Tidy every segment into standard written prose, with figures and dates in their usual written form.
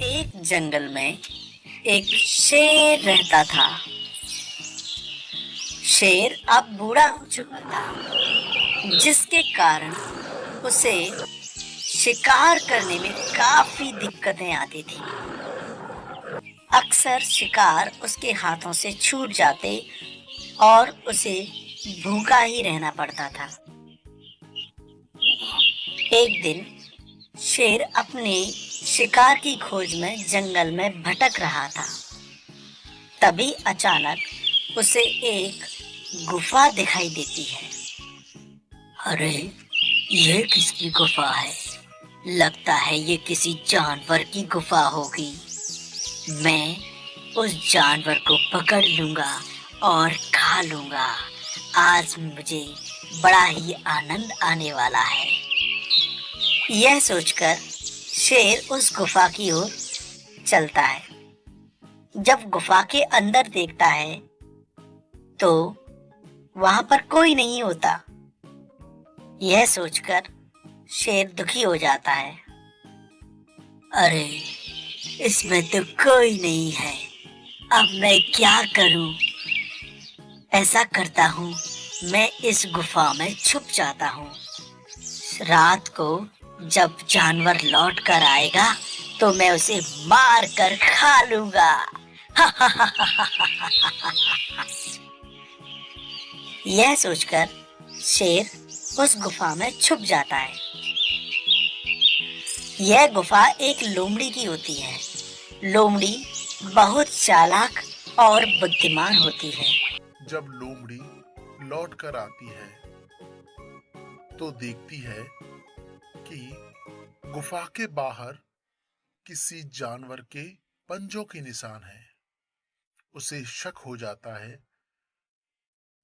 एक जंगल में एक शेर रहता था। शेर अब बूढ़ा हो चुका था, जिसके कारण उसे शिकार करने में काफी दिक्कतें आती थी। अक्सर शिकार उसके हाथों से छूट जाते और उसे भूखा ही रहना पड़ता था। एक दिन शेर अपने शिकार की खोज में जंगल में भटक रहा था। तभी अचानक उसे एक गुफा दिखाई देती है। अरे, ये किसकी गुफा है? लगता है ये किसी जानवर की गुफा होगी। मैं उस जानवर को पकड़ लूंगा और खा लूंगा। आज मुझे बड़ा ही आनंद आने वाला है। यह सोचकर शेर उस गुफा की ओर चलता है। जब गुफा के अंदर देखता है तो वहां पर कोई नहीं होता। यह सोचकर शेर दुखी हो जाता है। अरे, इसमें तो कोई नहीं है। अब मैं क्या करूं? ऐसा करता हूं, मैं इस गुफा में छुप जाता हूं। रात को जब जानवर लौट कर आएगा तो मैं उसे मार कर खा लूंगा। यह सोचकर शेर उस गुफा में छुप जाता है। यह गुफा एक लोमड़ी की होती है। लोमड़ी बहुत चालाक और बुद्धिमान होती है। जब लोमड़ी लौट कर आती है तो देखती है कि गुफा के बाहर किसी जानवर के पंजों के निशान हैं। उसे शक हो जाता है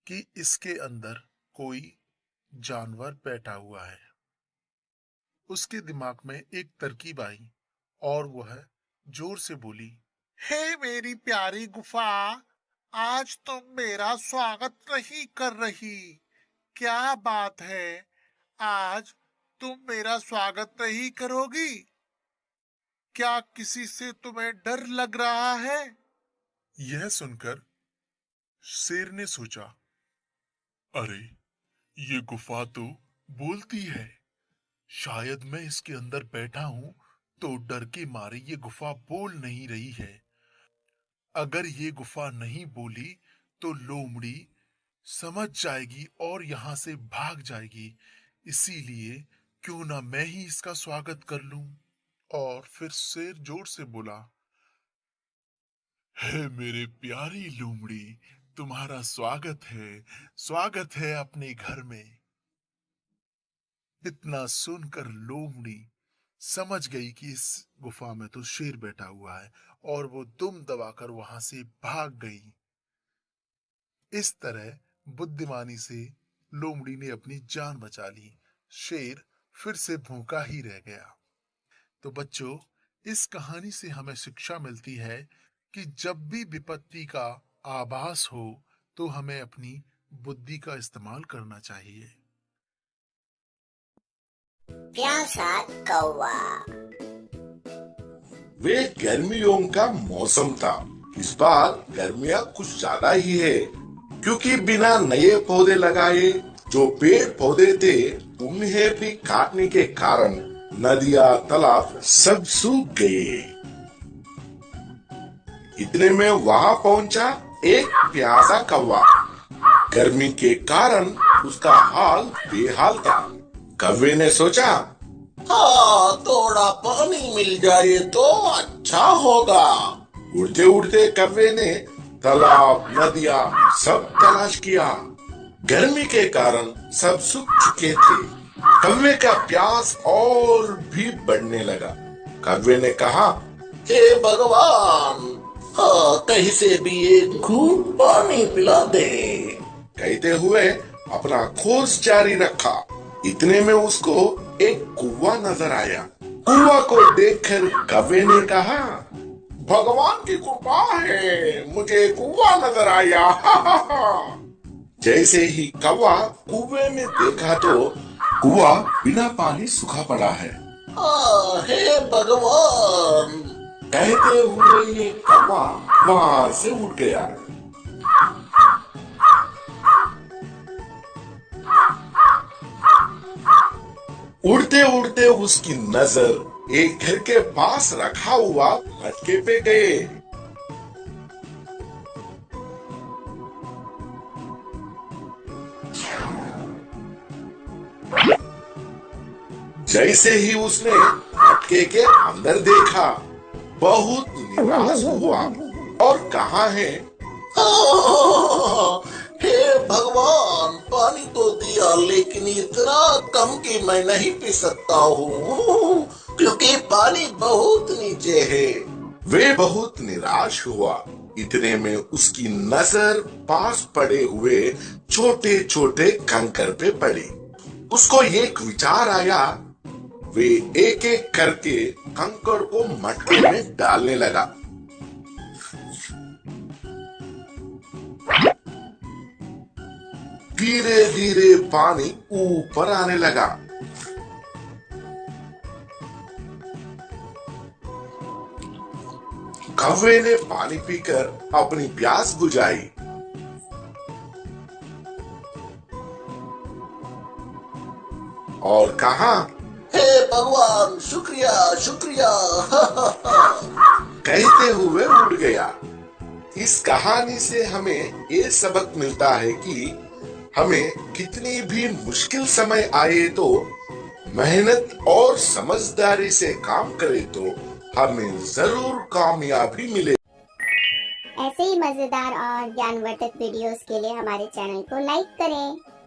कि इसके अंदर कोई जानवर बैठा हुआ है। उसके दिमाग में एक तरकीब आई और वह जोर से बोली, हे मेरी प्यारी गुफा, आज तुम मेरा स्वागत नहीं कर रही। क्या बात है, आज तुम मेरा स्वागत नहीं करोगी? क्या किसी से तुम्हें डर लग रहा है? यह सुनकर शेर ने सोचा, अरे, ये गुफा तो बोलती है। शायद मैं इसके अंदर बैठा हूं तो डर के मारे ये गुफा बोल नहीं रही है। अगर ये गुफा नहीं बोली तो लोमड़ी समझ जाएगी और यहां से भाग जाएगी। इसीलिए क्यों ना मैं ही इसका स्वागत कर लूं। और फिर शेर जोर से बोला, हे मेरे प्यारी लोमड़ी, तुम्हारा स्वागत है अपने घर में। इतना सुनकर लोमड़ी समझ गई कि इस गुफा में तो शेर बैठा हुआ है और वो दुम दबाकर वहां से भाग गई। इस तरह बुद्धिमानी से लोमड़ी ने अपनी जान बचा ली। शेर फिर से भूखा ही रह गया। तो बच्चों, इस कहानी से हमें शिक्षा मिलती है कि जब भी विपत्ति का आभास हो तो हमें अपनी बुद्धि का इस्तेमाल करना चाहिए। प्यासा कौवा। वे गर्मियों का मौसम था। इस बार गर्मियाँ कुछ ज्यादा ही है, क्योंकि बिना नए पौधे लगाए जो पेड़ पौधे थे उन्हें भी काटने के कारण नदियाँ तालाब सब सूख गए। इतने में वहाँ पहुँचा एक प्यासा कौवा। गर्मी के कारण उसका हाल बेहाल था। कौवे ने सोचा, हाँ, थोड़ा पानी मिल जाए तो अच्छा होगा। उड़ते उड़ते कौवे ने तालाब नदियाँ सब तलाश किया। गर्मी के कारण सब सूख चुके थे। कौवे का प्यास और भी बढ़ने लगा। कौवे ने कहा, हे भगवान, हाँ, कहीं से भी एक घूंट पानी पिला दे। कहते हुए अपना खोज जारी रखा। इतने में उसको एक कुआं नजर आया। कुआं को देखकर कौवे ने कहा, भगवान की कृपा है, मुझे कुआं नजर आया। जैसे ही कौवा कुएं में देखा तो कुआं बिना पानी सूखा पड़ा है। हे भगवान, कहते हुए ये कौवा वहां से उड़ गया। उड़ते उड़ते उसकी नजर एक घर के पास रखा हुआ मटके पे गए। जैसे ही उसने मटके के अंदर देखा, बहुत निराश हुआ और कहा है, हे भगवान, पानी तो दिया लेकिन इतना कम कि मैं नहीं पी सकता हूँ क्योंकि पानी बहुत नीचे है। वे बहुत निराश हुआ। इतने में उसकी नजर पास पड़े हुए छोटे छोटे कंकर पे पड़ी। उसको एक विचार आया। वे एक एक करके कंकर को मटके में डालने लगा। धीरे धीरे पानी ऊपर आने लगा। कौवे ने पानी पीकर अपनी प्यास बुझाई। और कहा, हे भगवान, शुक्रिया शुक्रिया। कहते हुए उड़ गया। इस कहानी से हमें ये सबक मिलता है कि हमें कितनी भी मुश्किल समय आए तो मेहनत और समझदारी से काम करें तो हमें जरूर कामयाबी मिले। ऐसे ही मजेदार और ज्ञानवर्धक वीडियोस के लिए हमारे चैनल को लाइक करें।